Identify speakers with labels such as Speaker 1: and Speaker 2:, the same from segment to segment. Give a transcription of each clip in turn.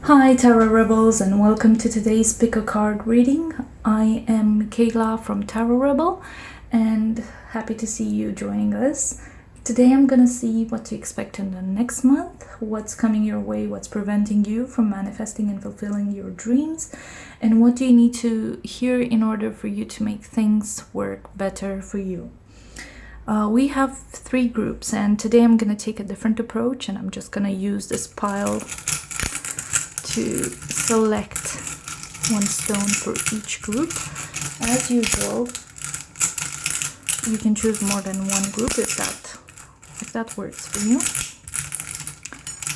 Speaker 1: Hi Tarot Rebels, and welcome to today's pick a card reading. I am Kayla from Tarot Rebel and happy to see you joining us. Today I'm gonna see what to expect in the next month, what's coming your way, what's preventing you from manifesting and fulfilling your dreams, and what do you need to hear in order for you to make things work better for you. We have 3 groups, and today I'm gonna take a different approach, and I'm just gonna use this pile to select one stone for each group. As usual, you can choose more than one group if that works for you.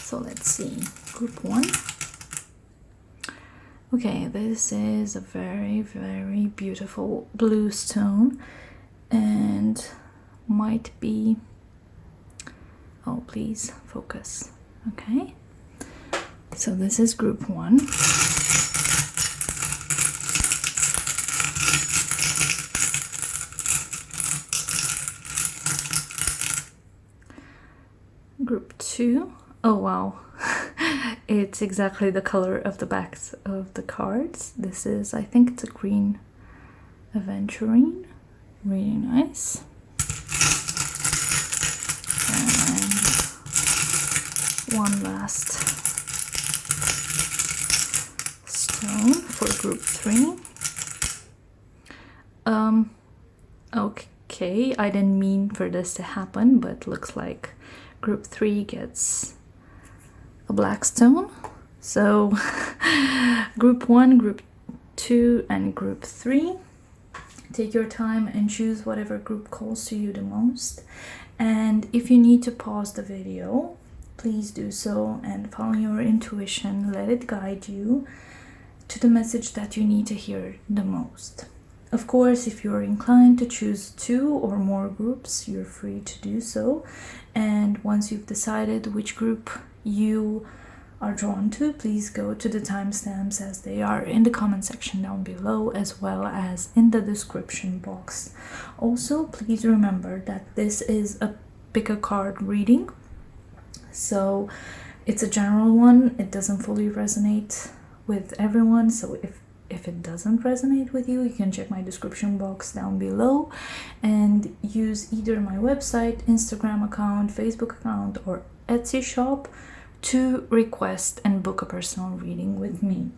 Speaker 1: So let's see, group 1. Okay, this is a very, very beautiful blue stone and might be, oh please focus, okay. So this is group 1. Group 2. Oh wow. It's exactly the color of the backs of the cards. This is, I think it's a green aventurine. Really nice. And one last stone for group 3. Okay, I didn't mean for this to happen, but looks like group 3 gets a black stone. So group 1, group 2, and group 3. Take your time and choose whatever group calls to you the most. And if you need to pause the video, please do so and follow your intuition. Let it guide you to the message that you need to hear the most. Of course, if you're inclined to choose 2 or more groups, you're free to do so. And once you've decided which group you are drawn to, please go to the timestamps as they are in the comment section down below, as well as in the description box. Also, please remember that this is a pick a card reading, so it's a general one. It doesn't fully resonate with everyone, so if it doesn't resonate with you, you can check my description box down below and use either my website, Instagram account, Facebook account, or Etsy shop to request and book a personal reading with me.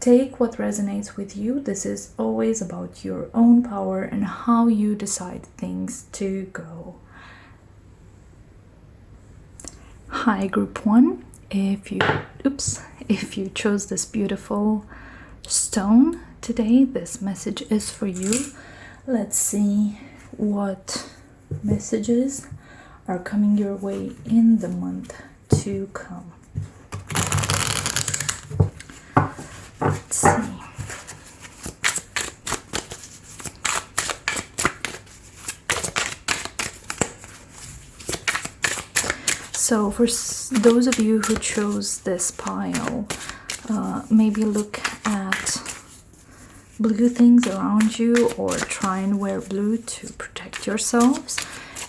Speaker 1: Take what resonates with you. This is always about your own power and how you decide things to go. Hi group 1. If you chose this beautiful stone today, this message is for you. Let's see what messages are coming your way in the month to come. Let's see. So for those of you who chose this pile, maybe look at blue things around you or try and wear blue to protect yourselves.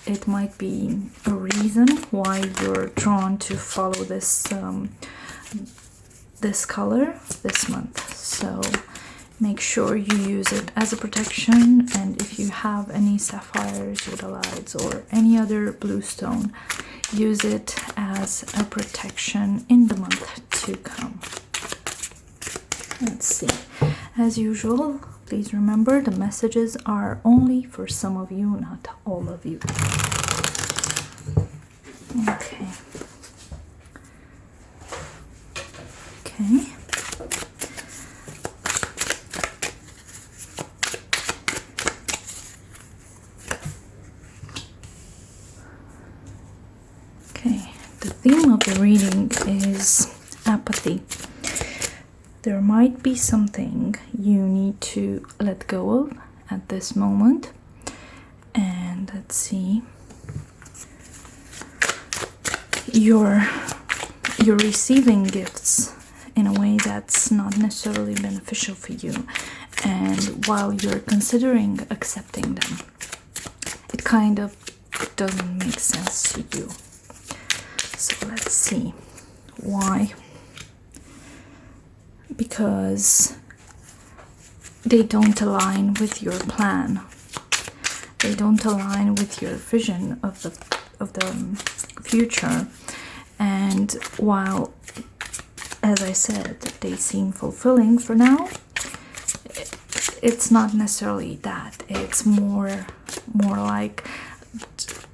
Speaker 1: It might be a reason why you're drawn to follow this this color this month. So make sure you use it as a protection, and if you have any sapphires, rhodolites, or any other blue stone, use it as a protection in the month to come. Let's see. As usual, please remember the messages are only for some of you, not all of you. Okay. Okay. Okay. The theme of the reading is apathy. There might be something you need to let go of at this moment. And let's see. You're receiving gifts in a way that's not necessarily beneficial for you. And while you're considering accepting them, it kind of doesn't make sense to you. So let's see why because they don't align with your plan. They don't align with your vision of the future. And while, as I said, they seem fulfilling for now, it's not necessarily that. It's more like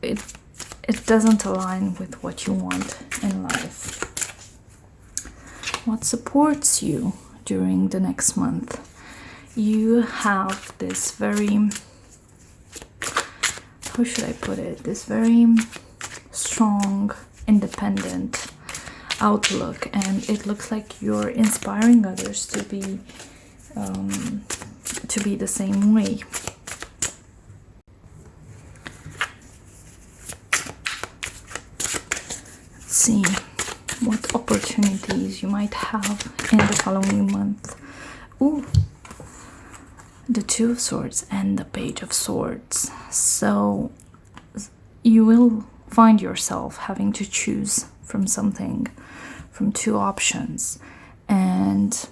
Speaker 1: it doesn't align with what you want in life. What supports you during the next month? You have this very, how should I put it, this very strong, independent outlook, and it looks like you're inspiring others to be the same way. Let's see what opportunities you might have in the following month. Ooh, the Two of Swords and the Page of Swords. So you will find yourself having to choose from something, from two options, and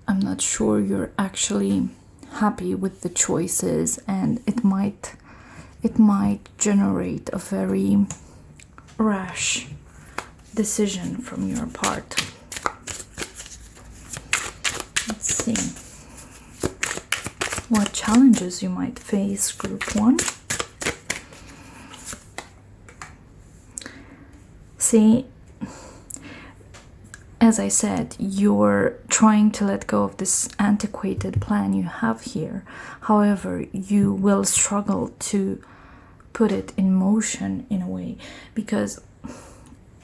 Speaker 1: I'm not sure you're actually happy with the choices, and it might generate a very rash decision from your part. Let's see what challenges you might face, group 1. See, as I said, you're trying to let go of this antiquated plan you have here. However, you will struggle to put it in motion in a way, because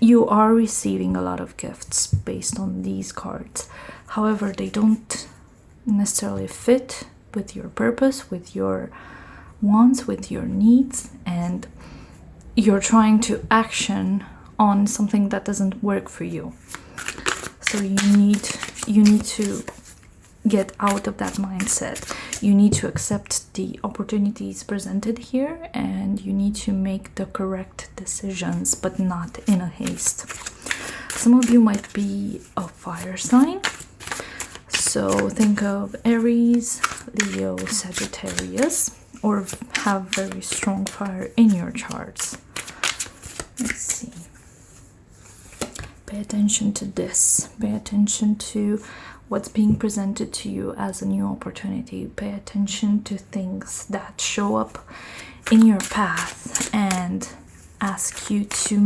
Speaker 1: you are receiving a lot of gifts based on these cards. However, they don't necessarily fit with your purpose, with your wants, with your needs, and you're trying to action on something that doesn't work for you. So you need to get out of that mindset. You need to accept the opportunities presented here, and you need to make the correct decisions, but not in a haste. Some of you might be a fire sign, so think of Aries, Leo, Sagittarius, or have very strong fire in your charts. Let's see. Pay attention to this. Pay attention to what's being presented to you as a new opportunity. Pay attention to things that show up in your path and ask you to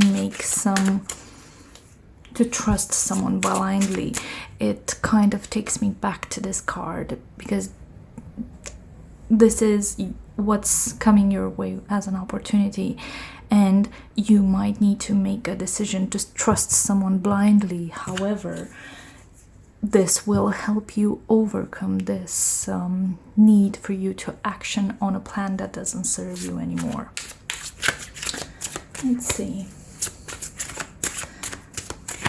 Speaker 1: trust someone blindly. It kind of takes me back to this card, because this is what's coming your way as an opportunity, and you might need to make a decision to trust someone blindly. However, this will help you overcome this need for you to action on a plan that doesn't serve you anymore. Let's see.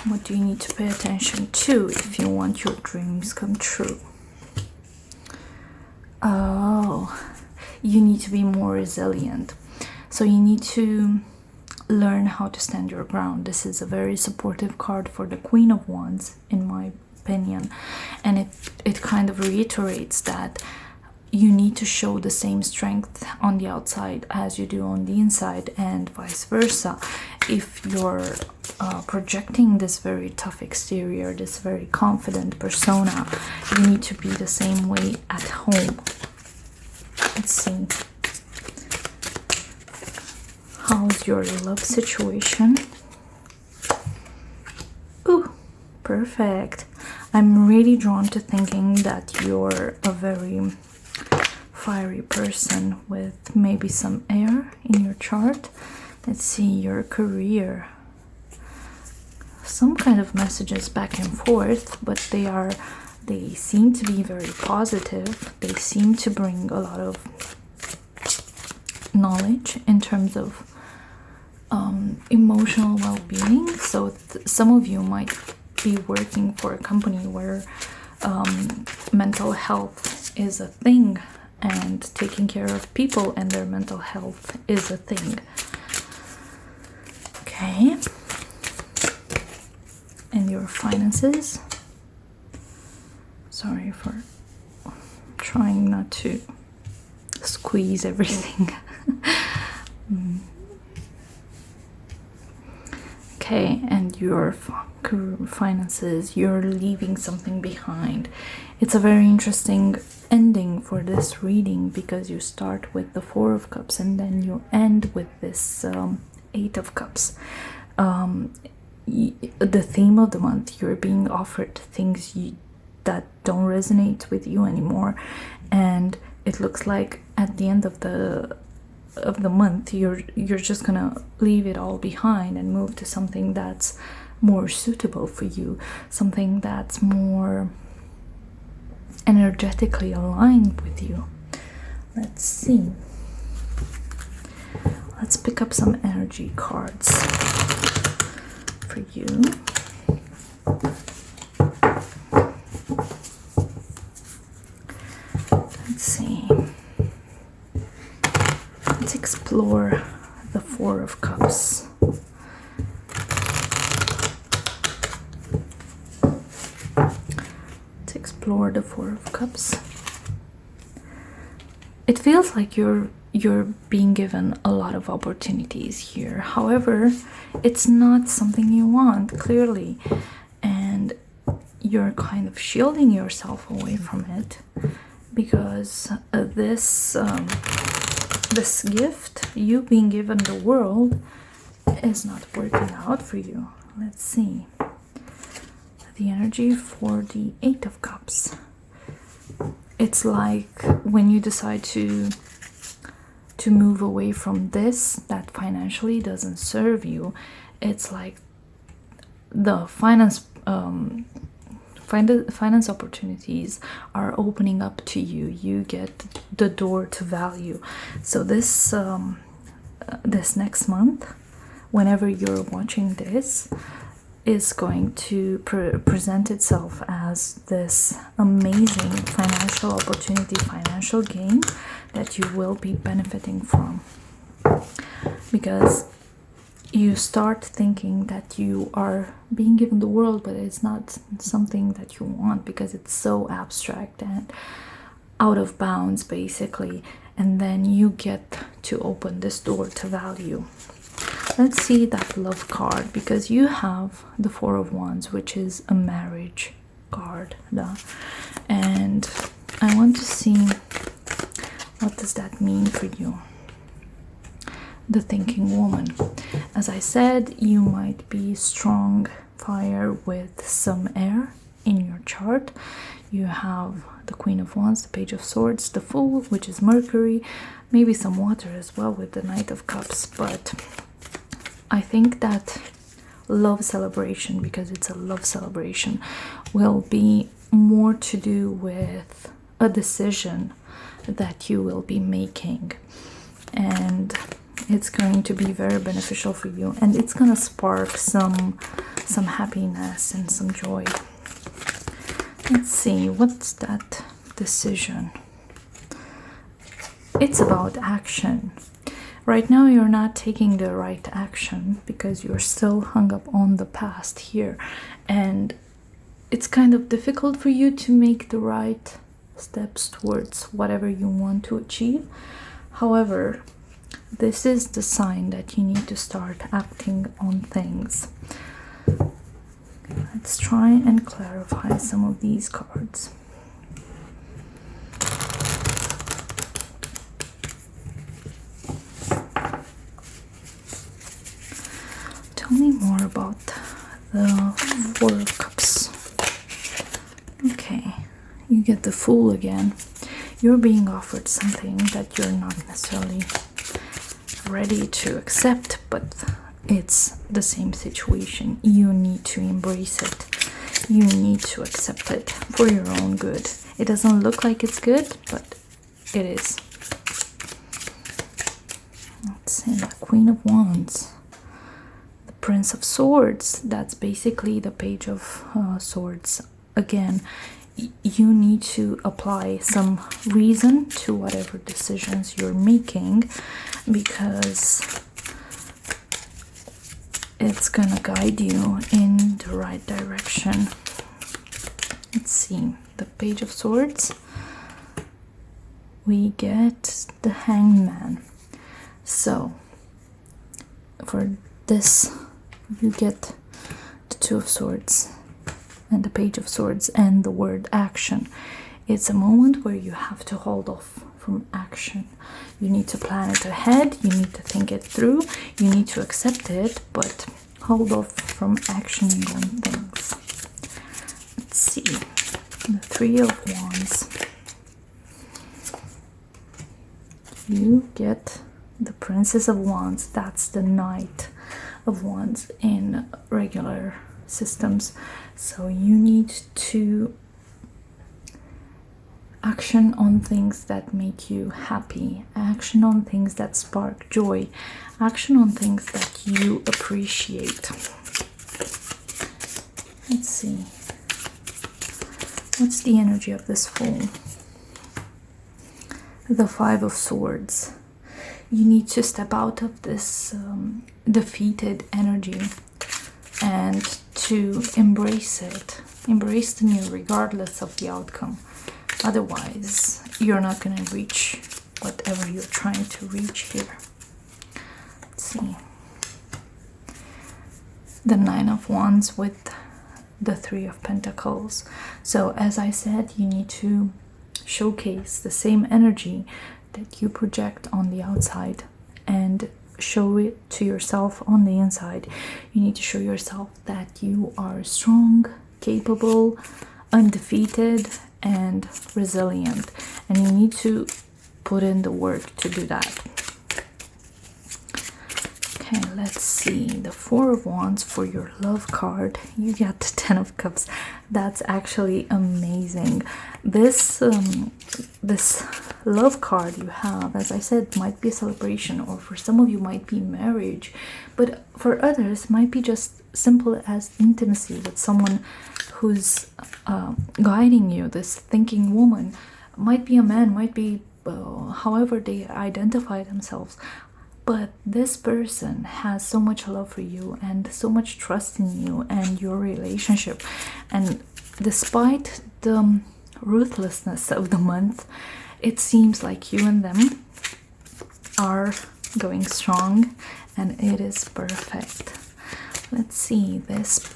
Speaker 1: What do you need to pay attention to if you want your dreams come true? Oh, you need to be more resilient. So you need to learn how to stand your ground. This is a very supportive card for the Queen of Wands, in my opinion, and it kind of reiterates that you need to show the same strength on the outside as you do on the inside, and vice versa. If you're projecting this very tough exterior, this very confident persona, you need to be the same way at home. Let's see. How's your love situation? Ooh, perfect. I'm really drawn to thinking that you're a very fiery person with maybe some air in your chart. Let's see, your career. Some kind of messages back and forth, but they seem to be very positive. They seem to bring a lot of knowledge in terms of emotional well-being. So some of you might be working for a company where mental health is a thing, and taking care of people and their mental health is a thing. Okay. And your finances. Sorry for trying not to squeeze everything. Okay, and your finances, you're leaving something behind. It's a very interesting ending for this reading because you start with the Four of Cups and then you end with this Eight of Cups. The theme of the month, you're being offered things that don't resonate with you anymore, and it looks like at the end of the month you're just gonna leave it all behind and move to something that's more suitable for you, something that's more energetically aligned with you. Let's see, let's pick up some energy cards for you. Let's see. Let's explore the Four of Cups. Let's explore the Four of Cups. It feels like you're being given a lot of opportunities here. However, it's not something you want, clearly, and you're kind of shielding yourself away from it because this gift, you being given the world, is not working out for you. Let's see. The energy for the Eight of Cups. It's like when you decide to move away from this that financially doesn't serve you, it's like the finance opportunities are opening up to you. You get the door to value. So this next month, whenever you're watching this, is going to present itself as this amazing financial opportunity, financial gain that you will be benefiting from, because you start thinking that you are being given the world, but it's not something that you want because it's so abstract and out of bounds, basically. And then you get to open this door to value. Let's see that love card, because you have the Four of Wands, which is a marriage card, and I want to see what does that mean for you. The thinking woman. As I said, you might be strong fire with some air in your chart. You have the Queen of Wands, the Page of Swords, the Fool, which is Mercury, maybe some water as well with the Knight of Cups. But I think that love celebration, because it's a love celebration, will be more to do with a decision that you will be making, and it's going to be very beneficial for you, and it's gonna spark some happiness and some joy. Let's see, what's that decision? It's about action. Right now you're not taking the right action because you're still hung up on the past here, and it's kind of difficult for you to make the right steps towards whatever you want to achieve. However, this is the sign that you need to start acting on things. Let's try and clarify some of these cards. Tell me more about the Four of Cups. Okay, you get the Fool again. You're being offered something that you're not necessarily ready to accept, but it's the same situation. You need to embrace it. You need to accept it for your own good. It doesn't look like it's good, but it is. Let's see, the Queen of Wands, the Prince of Swords. That's basically the Page of Swords again. You need to apply some reason to whatever decisions you're making, because it's gonna guide you in the right direction. Let's see, the Page of Swords, we get the Hanged Man. So for this, you get the Two of Swords and the Page of Swords and the word action. It's a moment where you have to hold off from action. You need to plan it ahead, you need to think it through, you need to accept it, but hold off from actioning on things. Let's see. The Three of Wands. You get the Princess of Wands. That's the Knight of Wands in regular systems. So you need to action on things that make you happy, action on things that spark joy, action on things that you appreciate. Let's see. What's the energy of this Fool? The Five of Swords. You need to step out of this defeated energy and to embrace it. Embrace the new regardless of the outcome. Otherwise, you're not going to reach whatever you're trying to reach here. Let's see. The Nine of Wands with the Three of Pentacles. So as I said, you need to showcase the same energy that you project on the outside and show it to yourself on the inside. You need to show yourself that you are strong, capable, undefeated, and resilient, and you need to put in the work to do that. Okay, let's see. The Four of Wands for your love card. You get the Ten of Cups. That's actually amazing. This love card you have, as I said, might be a celebration, or for some of you might be marriage, but for others might be just simple as intimacy with someone who's guiding you. This thinking woman might be a man, might be however they identify themselves, but this person has so much love for you and so much trust in you and your relationship, and despite the ruthlessness of the month, it seems like you and them are going strong, and it is perfect. Let's see, this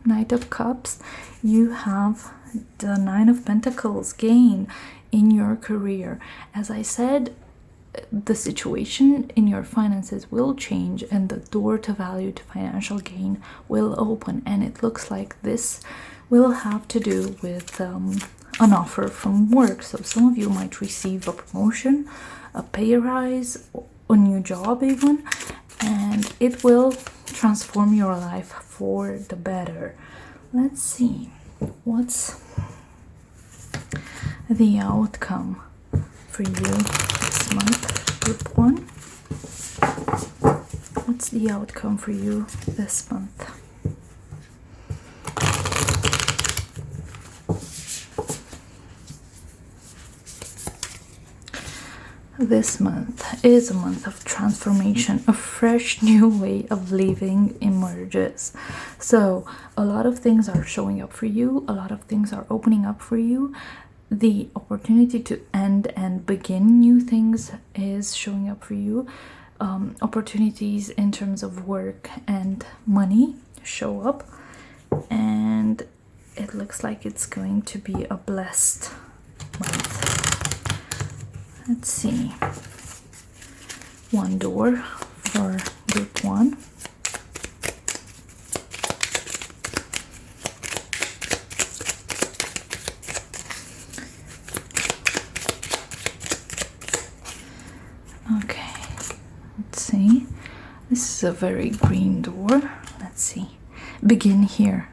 Speaker 1: Knight of Cups, you have the Nine of Pentacles, gain in your career. As I said, the situation in your finances will change and the door to value to financial gain will open, and it looks like this will have to do with an offer from work. So some of you might receive a promotion, a pay rise, a new job even, and it will transform your life for the better. Let's see, what's the outcome for you this month, Group 1? What's the outcome for you this month? This month is a month of transformation. A fresh new way of living emerges. So a lot of things are showing up for you. A lot of things are opening up for you. The opportunity to end and begin new things is showing up for you. Opportunities in terms of work and money show up. And it looks like it's going to be a blessed month. Let's see. One door for Group 1. Okay, let's see. This is a very green door. Let's see. Begin here.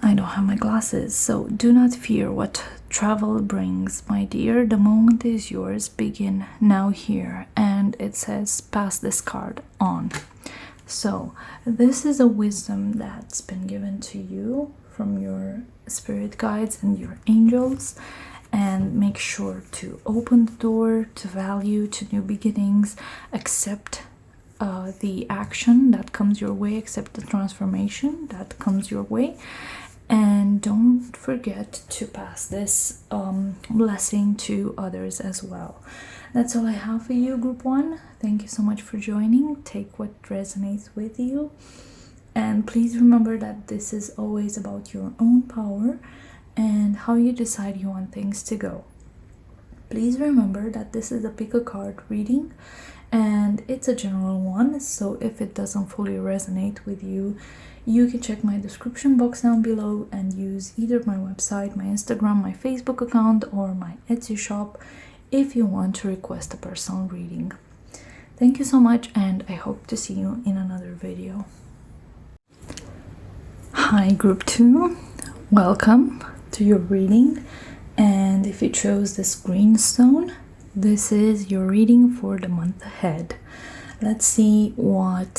Speaker 1: I don't have my glasses, so do not fear what travel brings, my dear. The moment is yours. Begin now here. And it says pass this card on. So this is a wisdom that's been given to you from your spirit guides and your angels, and make sure to open the door to value, to new beginnings. Accept the action that comes your way, accept the transformation that comes your way, And don't forget to pass this blessing to others as well. That's all I have for you, Group 1. Thank you so much for joining. Take what resonates with you. And please remember that this is always about your own power and how you decide you want things to go. Please remember that this is a pick a card reading and it's a general one, so if it doesn't fully resonate with you, you can check my description box down below and use either my website, my Instagram, my Facebook account, or my Etsy shop if you want to request a personal reading. Thank you so much, and I hope to see you in another video. Hi, Group 2. Welcome to your reading. And if you chose this green stone, this is your reading for the month ahead. Let's see what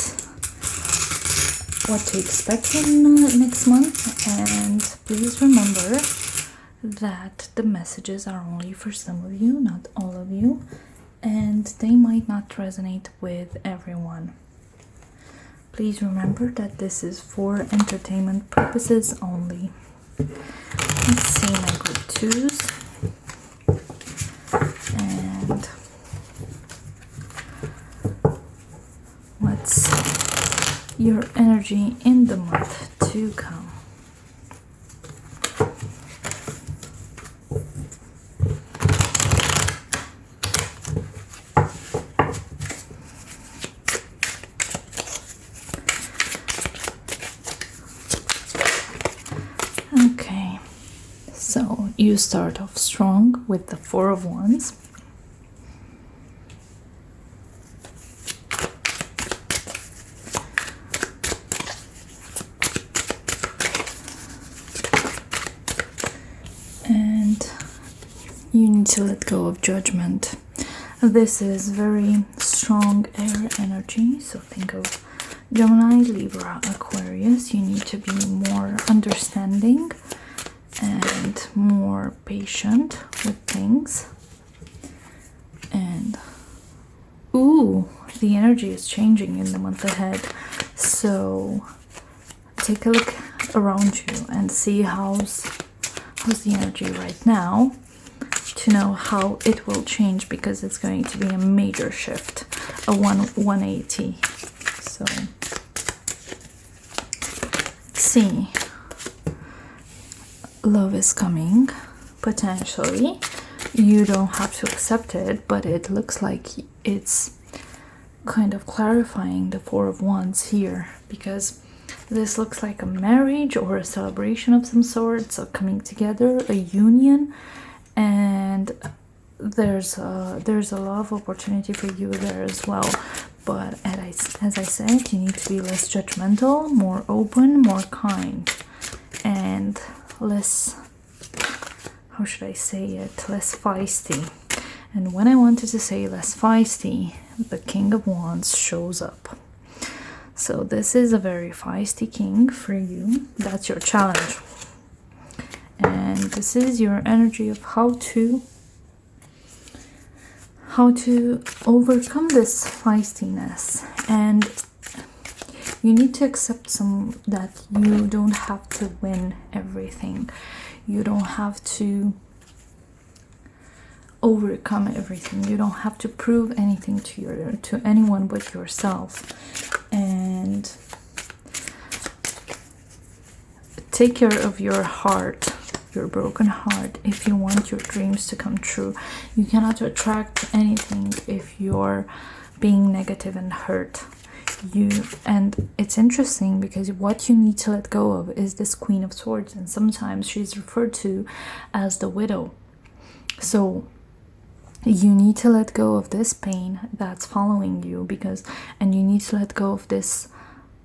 Speaker 1: to expect in next month. And please remember that the messages are only for some of you, not all of you, and they might not resonate with everyone. Please remember that this is for entertainment purposes only. Let's see my Group 2s. And what's your energy in the month to come? Okay, so you start off strong with the Four of Wands. And you need to let go of judgment. This is very strong air energy, so think of Gemini, Libra, Aquarius. You need to be more understanding and more patient with things. And the energy is changing in the month ahead, so take a look around you and see how's the energy right now, to know how it will change, because it's going to be a major shift, a 180. So let's see. Love is coming, potentially. You don't have to accept it, but it looks like it's kind of clarifying the Four of Wands here, because this looks like a marriage or a celebration of some sort, so coming together, a union, and there's a lot of opportunity for you there as well. But as I said, you need to be less judgmental, more open, more kind, and less, how should I say it, less feisty. And when I wanted to say less feisty, the King of Wands shows up. So this is a very feisty king for you. That's your challenge. And this is your energy of how to overcome this feistiness. And you need to accept that you don't have to win everything. You don't have to overcome everything. You don't have to prove anything to anyone but yourself. And take care of your heart, your broken heart, if you want your dreams to come true. You cannot attract anything if you're being negative and hurt. And it's interesting because what you need to let go of is this Queen of Swords, and sometimes she's referred to as the widow. So you need to let go of this pain that's following you, and you need to let go of this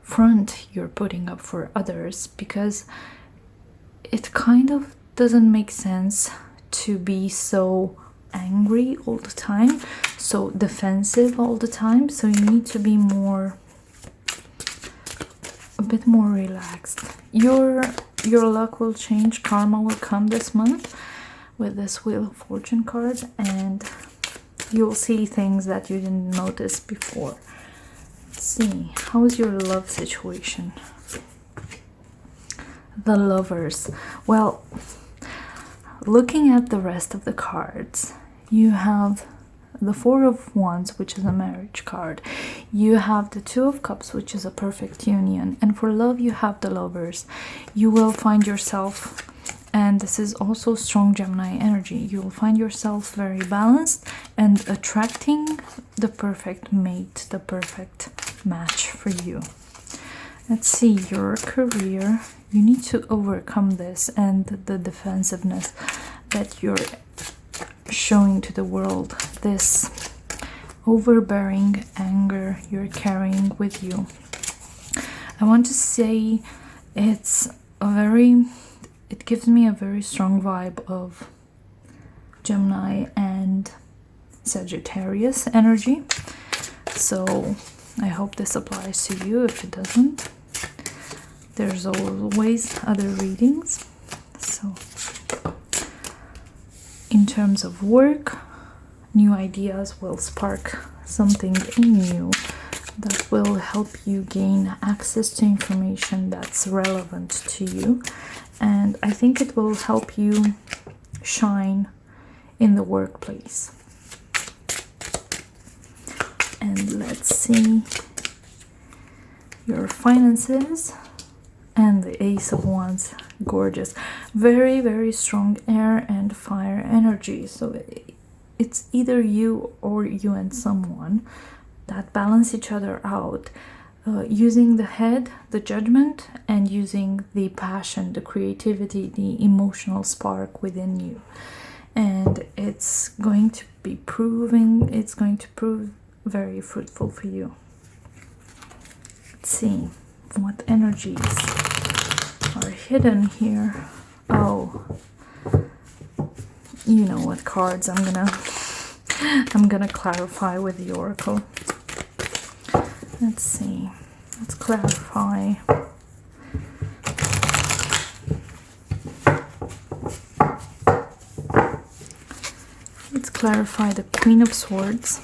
Speaker 1: front you're putting up for others, because it kind of doesn't make sense to be so angry all the time, so defensive all the time. So you need to be a bit more relaxed. Your luck will change, karma will come this month with this Wheel of Fortune card, and you'll see things that you didn't notice before. Let's see, how is your love situation? The Lovers. Well, looking at the rest of the cards, you have the Four of Wands, which is a marriage card. You have the Two of Cups, which is a perfect union. And for love, you have the Lovers. You will find yourself, and this is also strong Gemini energy, you will find yourself very balanced and attracting the perfect mate, the perfect match for you. Let's see, your career. You need to overcome this and the defensiveness that you're showing to the world, this overbearing anger you're carrying with you. I want to say it gives me a very strong vibe of Gemini and Sagittarius energy. So I hope this applies to you. If it doesn't, there's always other readings. So in terms of work, new ideas will spark something in you that will help you gain access to information that's relevant to you. And I think it will help you shine in the workplace. And let's see your finances. And the Ace of Wands, gorgeous. Very, very strong air and fire energy. So it's either you or you and someone that balance each other out, using the head, the judgment, and using the passion, the creativity, the emotional spark within you. And it's going to prove very fruitful for you. Let's see what energies are hidden here. Oh, you know what cards I'm gonna clarify with the oracle. Let's see, let's clarify. Let's clarify the Queen of Swords.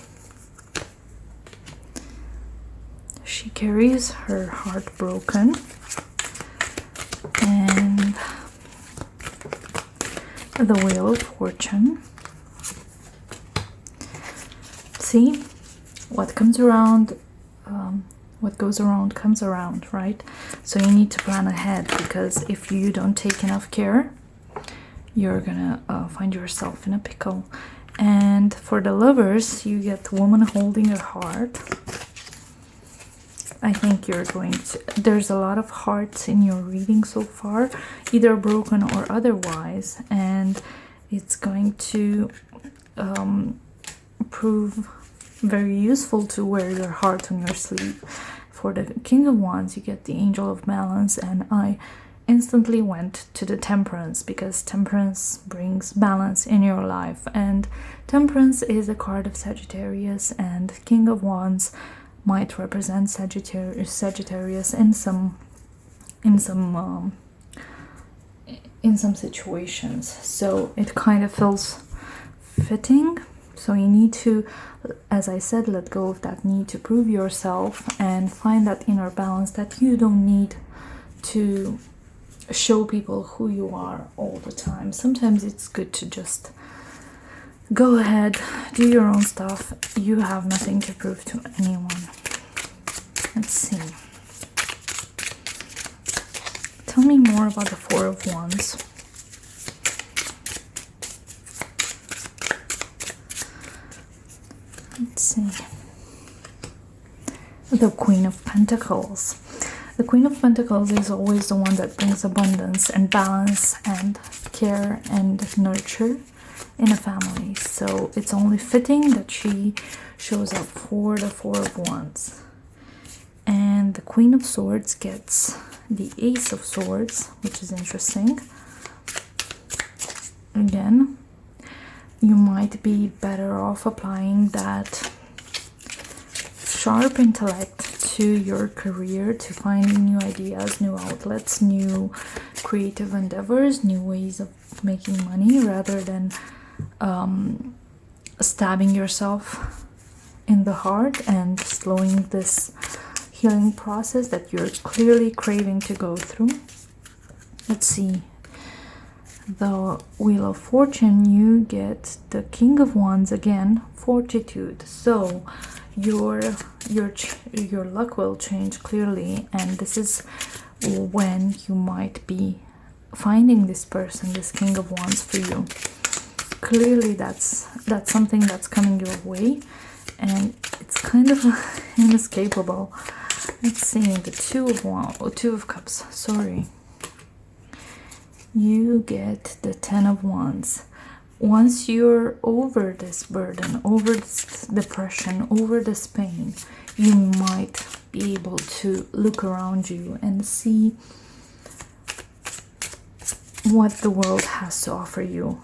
Speaker 1: She carries her heart broken, and the Wheel of Fortune. See, what comes around, what goes around comes around, right? So you need to plan ahead, because if you don't take enough care, you're gonna find yourself in a pickle. And for the Lovers, you get woman holding a heart. I think you're going to, there's a lot of hearts in your reading so far, either broken or otherwise, and it's going to prove very useful to wear your heart on your sleeve. For the King of Wands, you get the Angel of Balance, and I instantly went to the Temperance, because Temperance brings balance in your life, and Temperance is a card of Sagittarius, and King of Wands might represent Sagittarius in some situations. So it kind of feels fitting. So you need to, as I said, let go of that need to prove yourself and find that inner balance, that you don't need to show people who you are all the time. Sometimes it's good to just go ahead, do your own stuff. You have nothing to prove to anyone. Let's see. Tell me more about the Four of Wands. Let's see. The Queen of Pentacles. The Queen of Pentacles is always the one that brings abundance and balance and care and nurture in a family. So it's only fitting that she shows up for the Four of Wands. And the Queen of Swords gets the Ace of Swords, which is interesting. Again, you might be better off applying that sharp intellect to your career, to finding new ideas, new outlets, new creative endeavors, new ways of making money, rather than stabbing yourself in the heart and slowing this healing process that you're clearly craving to go through. Let's see. The Wheel of Fortune, you get the King of Wands again, Fortitude. So your luck will change clearly, and this is when you might be finding this person, this King of Wands for you. Clearly that's something that's coming your way, and it's kind of inescapable. Let's see, the Two of Cups, sorry. You get the 10 of Wands. Once you're over this burden, over this depression, over this pain, you might be able to look around you and see what the world has to offer you.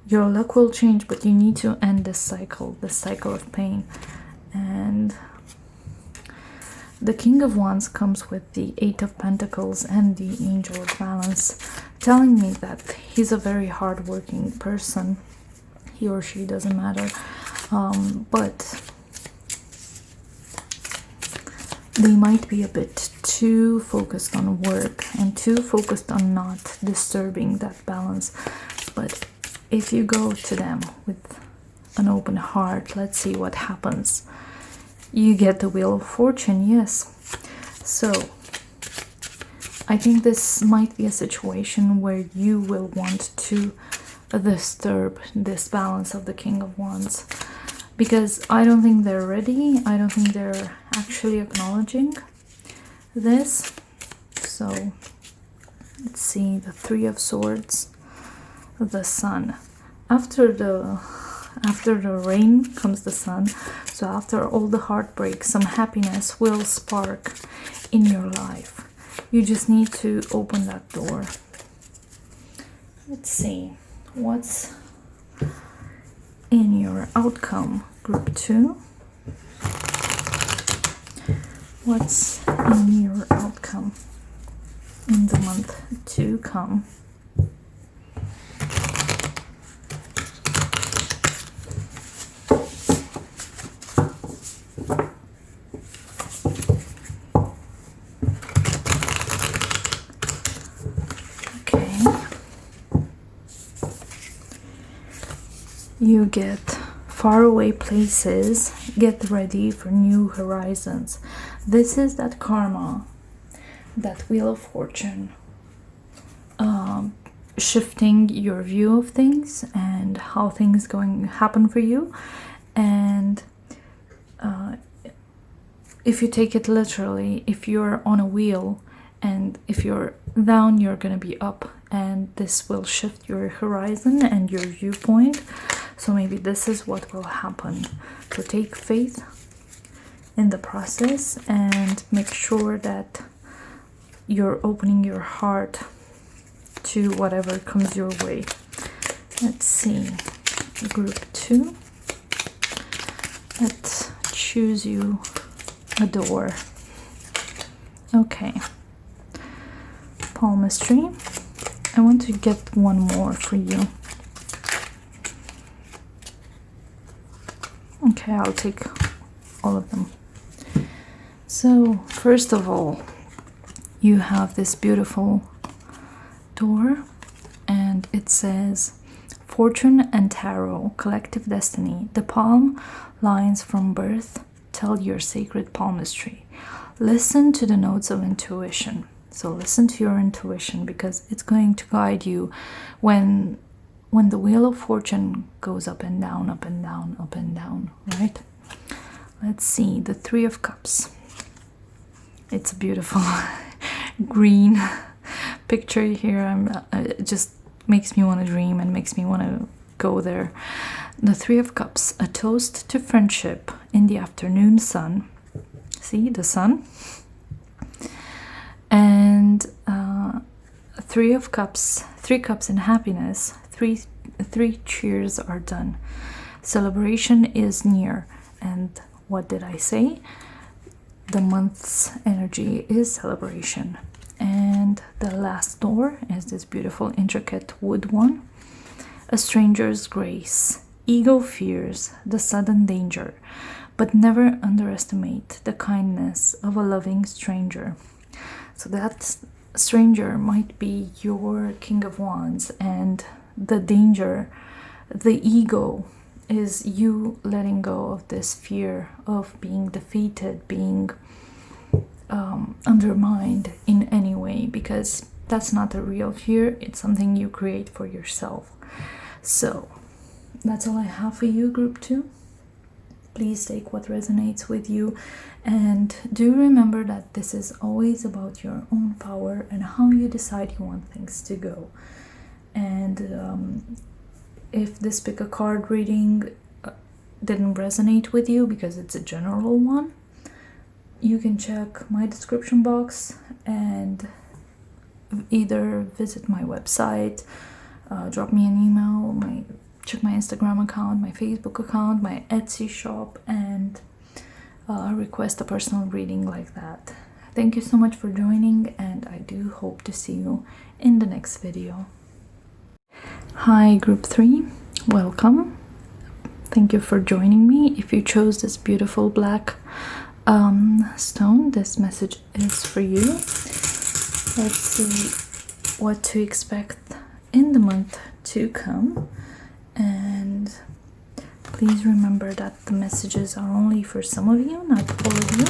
Speaker 1: Your luck will change, but you need to end this cycle of pain. And the King of Wands comes with the Eight of Pentacles and the Angel of Balance, telling me that he's a very hardworking person. He or she, doesn't matter. But they might be a bit too focused on work and too focused on not disturbing that balance. But if you go to them with an open heart, let's see what happens. You get the Wheel of Fortune, yes. So I think this might be a situation where you will want to disturb this balance of the King of Wands, because I don't think they're ready. I don't think they're actually acknowledging this. So let's see, the Three of Swords, the Sun. After the rain comes the sun. So after all the heartbreak, some happiness will spark in your life. You just need to open that door. Let's see what's in your outcome, group 2. What's in your outcome in the month to come? You get faraway places, get ready for new horizons. This is that karma, that Wheel of Fortune, shifting your view of things and how things going to happen for you. And if you take it literally, if you're on a wheel and if you're down, you're gonna be up, and this will shift your horizon and your viewpoint. So maybe this is what will happen. So take faith in the process and make sure that you're opening your heart to whatever comes your way. Let's see, group 2. Let's choose you a door. Okay, palmistry. I want to get one more for you. Okay, I'll take all of them. So first of all, you have this beautiful door, and it says Fortune and Tarot, Collective Destiny. The palm lines from birth tell your sacred palmistry. Listen to the notes of intuition. So listen to your intuition, because it's going to guide you when the Wheel of Fortune goes up and down, up and down, up and down, right? Let's see, the Three of Cups. It's a beautiful green picture here. It just makes me want to dream and makes me want to go there. The Three of Cups, a toast to friendship in the afternoon sun. See, the sun. And Three of Cups, 3 cups in happiness. Three cheers are done. Celebration is near. And what did I say? The month's energy is celebration. And the last door is this beautiful intricate wood one. A stranger's grace. Ego fears the sudden danger, but never underestimate the kindness of a loving stranger. So that's stranger might be your King of Wands, and the danger, the ego, is you letting go of this fear of being defeated, being undermined in any way, because that's not a real fear. It's something you create for yourself. So that's all I have for you, group 2. Please take what resonates with you, and do remember that this is always about your own power and how you decide you want things to go. And if this pick a card reading didn't resonate with you because it's a general one, you can check my description box and either visit my website, drop me an email, check my Instagram account, my Facebook account, my Etsy shop, and request a personal reading like that. Thank you so much for joining, and I do hope to see you in the next video. Hi, group 3, welcome. Thank you for joining me. If you chose this beautiful black stone, this message is for you. Let's see what to expect in the month to come. And please remember that the messages are only for some of you, not all of you.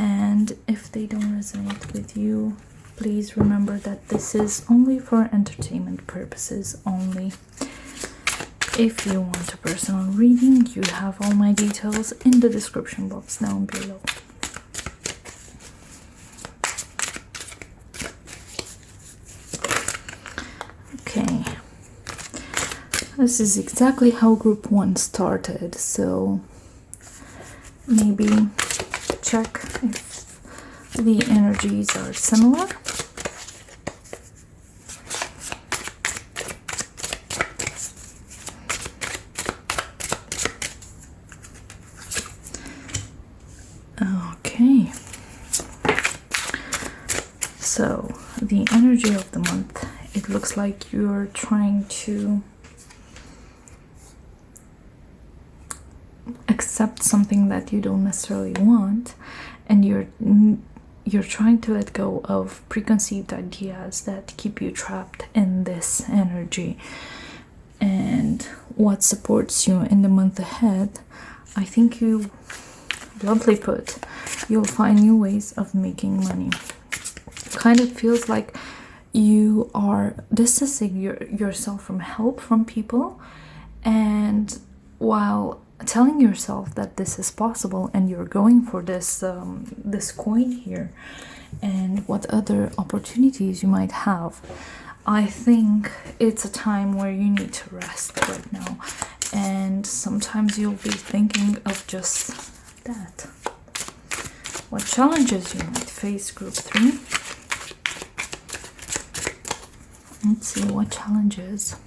Speaker 1: And if they don't resonate with you, please remember that this is only for entertainment purposes only. If you want a personal reading, you have all my details in the description box down below. Okay. This is exactly how group 1 started, so maybe check if the energies are similar. Okay, so the energy of the month, it looks like you're trying to accept something that you don't necessarily want, and you're trying to let go of preconceived ideas that keep you trapped in this energy. And what supports you in the month ahead, I think you lovely put, you'll find new ways of making money. Kind of feels like you are distancing yourself from help from people, and while telling yourself that this is possible, and you're going for this this coin here and what other opportunities you might have, I think it's a time where you need to rest right now, and sometimes you'll be thinking of just that. What challenges you might face, group 3? Let's see what challenges.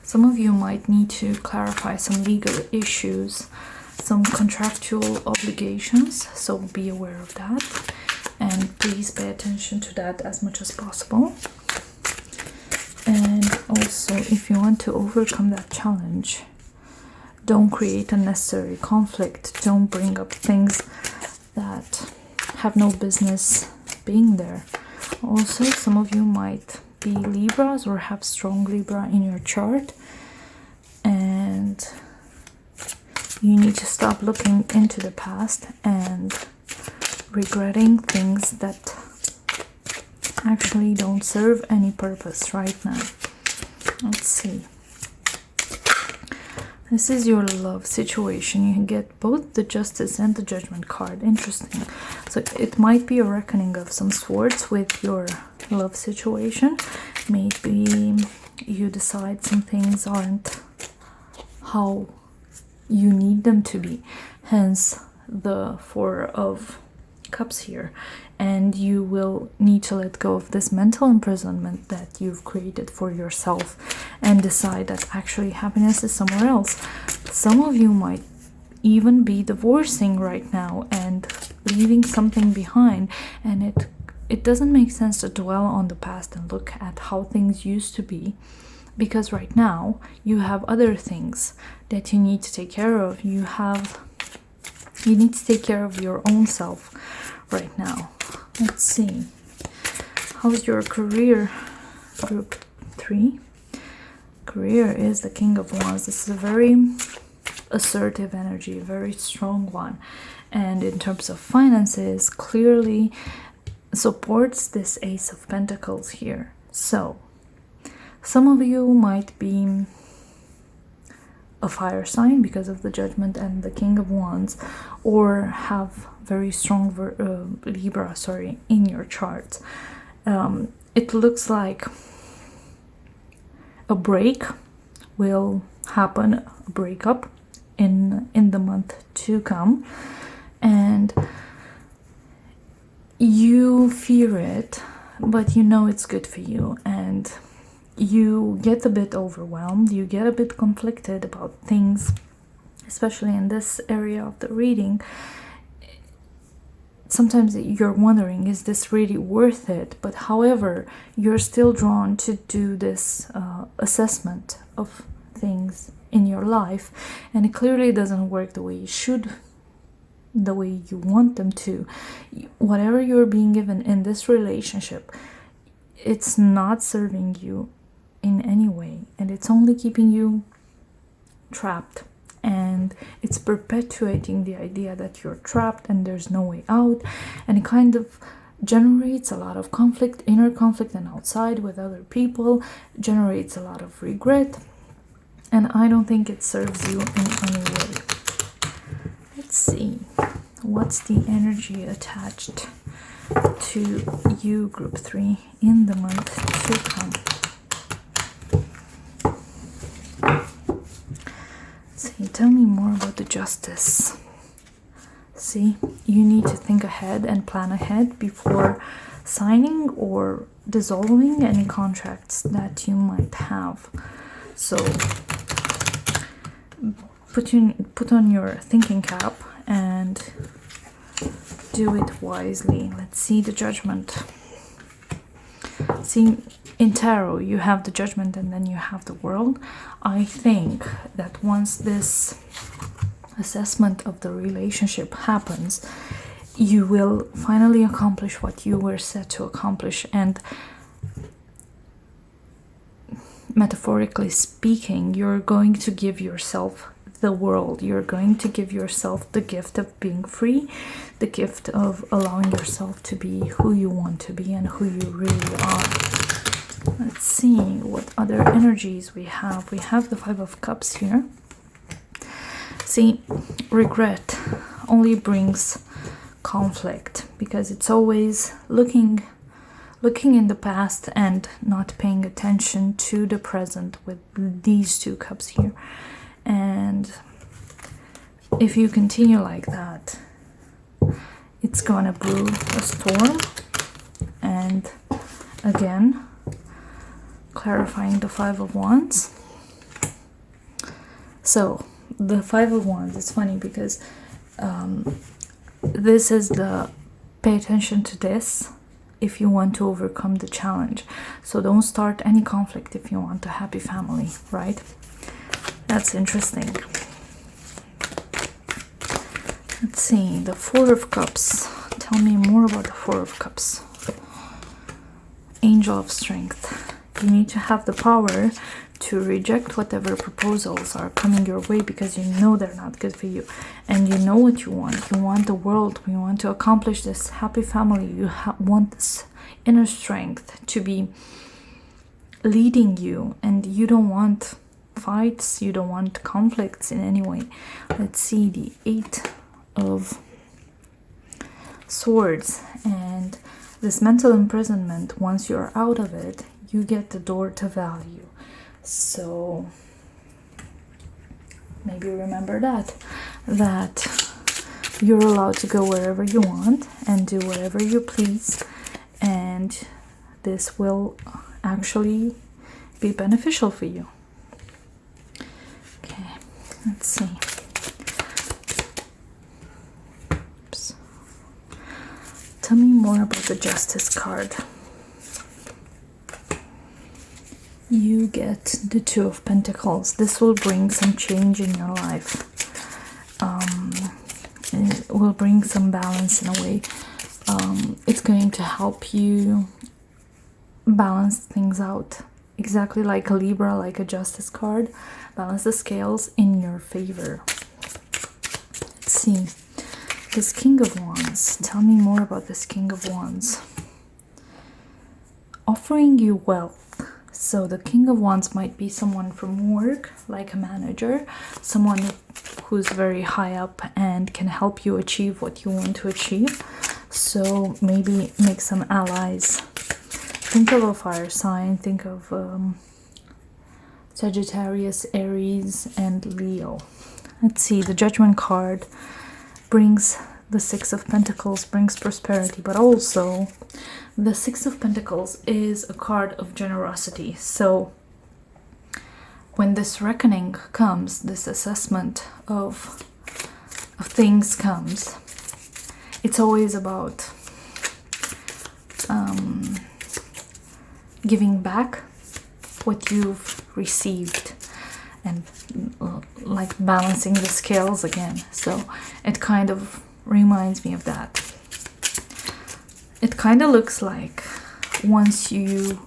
Speaker 1: Some of you might need to clarify some legal issues, some contractual obligations, so be aware of that, and please pay attention to that as much as possible. And also, if you want to overcome that challenge, don't create unnecessary conflict. Don't bring up things that have no business being there. Also, some of you might be Libras or have strong Libra in your chart, and you need to stop looking into the past and regretting things that actually don't serve any purpose right now. Let's see. This is your love situation. You get both the Justice and the Judgment card. Interesting. So it might be a reckoning of some sorts with your love situation. Maybe you decide some things aren't how you need them to be. Hence the Four of Cups here. And you will need to let go of this mental imprisonment that you've created for yourself and decide that actually happiness is somewhere else. Some of you might even be divorcing right now and leaving something behind, and it doesn't make sense to dwell on the past and look at how things used to be, because right now you have other things that you need to take care of. You need to take care of your own self right now. Let's see. How's your career, group 3? Career is the King of Wands. This is a very assertive energy, a very strong one. And in terms of finances, clearly supports this Ace of Pentacles here. So, some of you might be a fire sign because of the Judgment and the King of Wands, or have very strong Libra, in your chart. It looks like a break will happen, a breakup in the month to come, and you fear it, but you know it's good for you, and you get a bit overwhelmed, you get a bit conflicted about things, especially in this area of the reading. Sometimes you're wondering, is this really worth it? But however, you're still drawn to do this assessment of things in your life, and it clearly doesn't work the way you should, the way you want them to. Whatever you're being given in this relationship, it's not serving you in any way, and it's only keeping you trapped, and it's perpetuating the idea that you're trapped and there's no way out, and it kind of generates a lot of conflict, inner conflict and outside with other people, generates a lot of regret, and I don't think it serves you in any way. Let's see, what's the energy attached to you, group 3, in the month to come? See, tell me more about the Justice. See, you need to think ahead and plan ahead before signing or dissolving any contracts that you might have. So put on your thinking cap and do it wisely. Let's see the Judgment. See, in tarot you have the Judgment and then you have the World. I think that once this assessment of the relationship happens, you will finally accomplish what you were set to accomplish, and metaphorically speaking, you're going to give yourself the world. You're going to give yourself the gift of being free, the gift of allowing yourself to be who you want to be and who you really are. Let's see what other energies we have. We have the Five of Cups here. See, regret only brings conflict because it's always looking in the past and not paying attention to the present with these two cups here. And if you continue like that, it's gonna brew a storm. And again, clarifying the Five of Wands. So the Five of Wands, it's funny because this is the pay attention to this if you want to overcome the challenge. So don't start any conflict if you want a happy family, right? That's interesting. Let's see, the Four of Cups. Tell me more about the Four of Cups. Angel of Strength. You need to have the power to reject whatever proposals are coming your way because you know they're not good for you, and you know what you want. You want the world. You want to accomplish this happy family. You want this inner strength to be leading you, and you don't want fights, you don't want conflicts in any way. Let's see, the Eight of Swords, and this mental imprisonment, once you're out of it, you get the door to value. So maybe remember that you're allowed to go wherever you want and do whatever you please, and this will actually be beneficial for you. Okay, let's see. Oops. Tell me more about the Justice card. You get the Two of Pentacles. This will bring some change in your life. It will bring some balance in a way. It's going to help you balance things out. Exactly like a Libra, like a Justice card. Balance the scales in your favor. Let's see. This King of Wands. Tell me more about this King of Wands. Offering you wealth. So the King of Wands might be someone from work, like a manager, someone who's very high up and can help you achieve what you want to achieve. So maybe make some allies. Think of a fire sign. Think of Sagittarius, Aries, and Leo. Let's see, the Judgment card brings the Six of Pentacles, brings prosperity, but also the Six of Pentacles is a card of generosity. So when this reckoning comes, this assessment of things comes, it's always about giving back what you've received and like balancing the scales again. So it kind of reminds me of that. It kind of looks like once you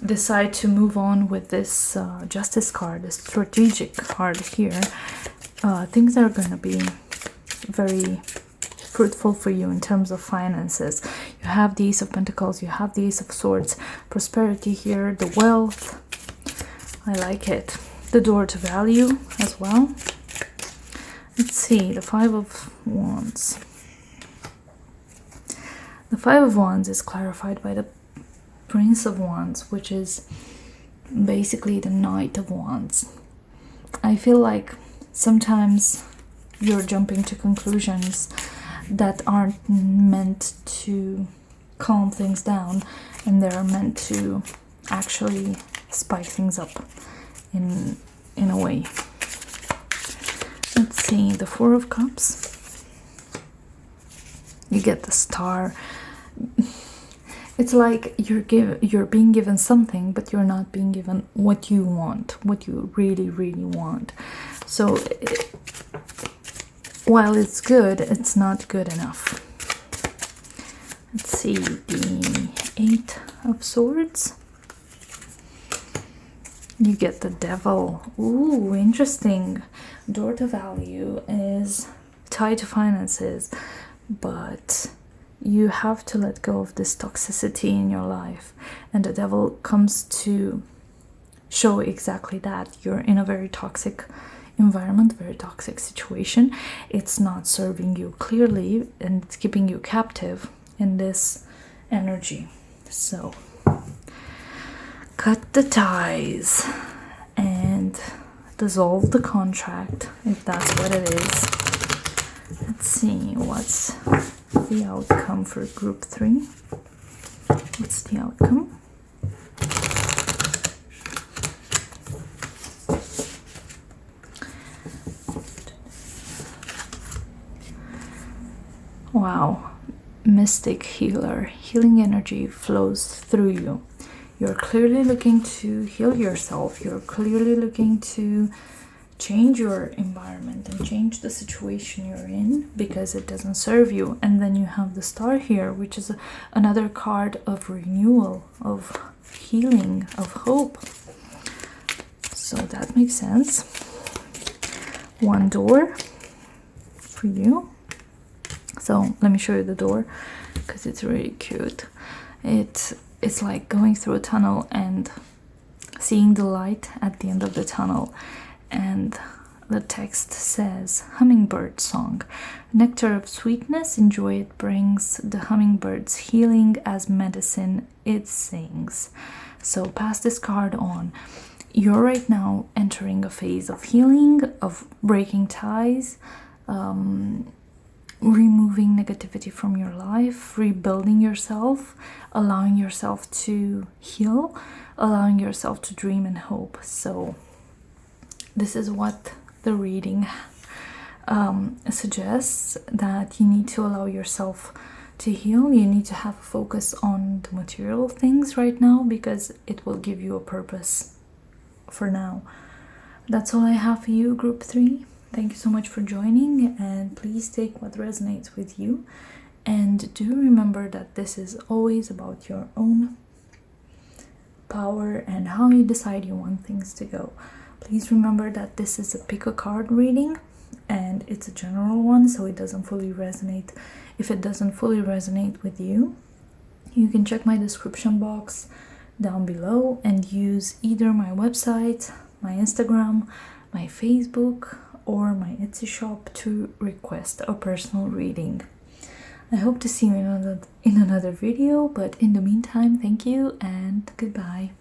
Speaker 1: decide to move on with this Justice card, this strategic card here, things are going to be very fruitful for you in terms of finances. You have the Ace of Pentacles, you have the Ace of Swords, prosperity here, the wealth. I like it. The door to value as well. Let's see, the Five of Wands. The Five of Wands is clarified by the Prince of Wands, which is basically the Knight of Wands. I feel like sometimes you're jumping to conclusions that aren't meant to calm things down, and they're meant to actually spike things up in a way. Let's see, the Four of Cups. You get the Star. It's like you're being given something, but you're not being given what you want, what you really, really want. So while it's good, it's not good enough. Let's see, the Eight of Swords. You get the Devil. Ooh, interesting. Door to value is tied to finances, but you have to let go of this toxicity in your life. And the Devil comes to show exactly that. You're in a very toxic environment, very toxic situation. It's not serving you clearly, and it's keeping you captive in this energy. So cut the ties and dissolve the contract, if that's what it is. Let's see, what's the outcome for group 3? What's the outcome? Wow, mystic healer. Healing energy flows through you. You're clearly looking to heal yourself. You're clearly looking to change your environment and change the situation you're in because it doesn't serve you. And then you have the Star here, which is another card of renewal, of healing, of hope. So that makes sense. One door for you. So let me show you the door because it's really cute. It's like going through a tunnel and seeing the light at the end of the tunnel. And the text says, hummingbird song. Nectar of sweetness, enjoy it brings the hummingbird's healing as medicine it sings. So pass this card on. You're right now entering a phase of healing, of breaking ties, removing negativity from your life, rebuilding yourself, allowing yourself to heal, allowing yourself to dream and hope. So this is what the reading suggests, that you need to allow yourself to heal. You need to have a focus on the material things right now because it will give you a purpose for now. That's all I have for you, group 3. Thank you so much for joining, and please take what resonates with you. And do remember that this is always about your own power and how you decide you want things to go. Please remember that this is a pick a card reading and it's a general one, so it doesn't fully resonate. If it doesn't fully resonate with you, you can check my description box down below and use either my website, my Instagram, my Facebook, or my Etsy shop to request a personal reading. I hope to see you in another video, but in the meantime, thank you and goodbye.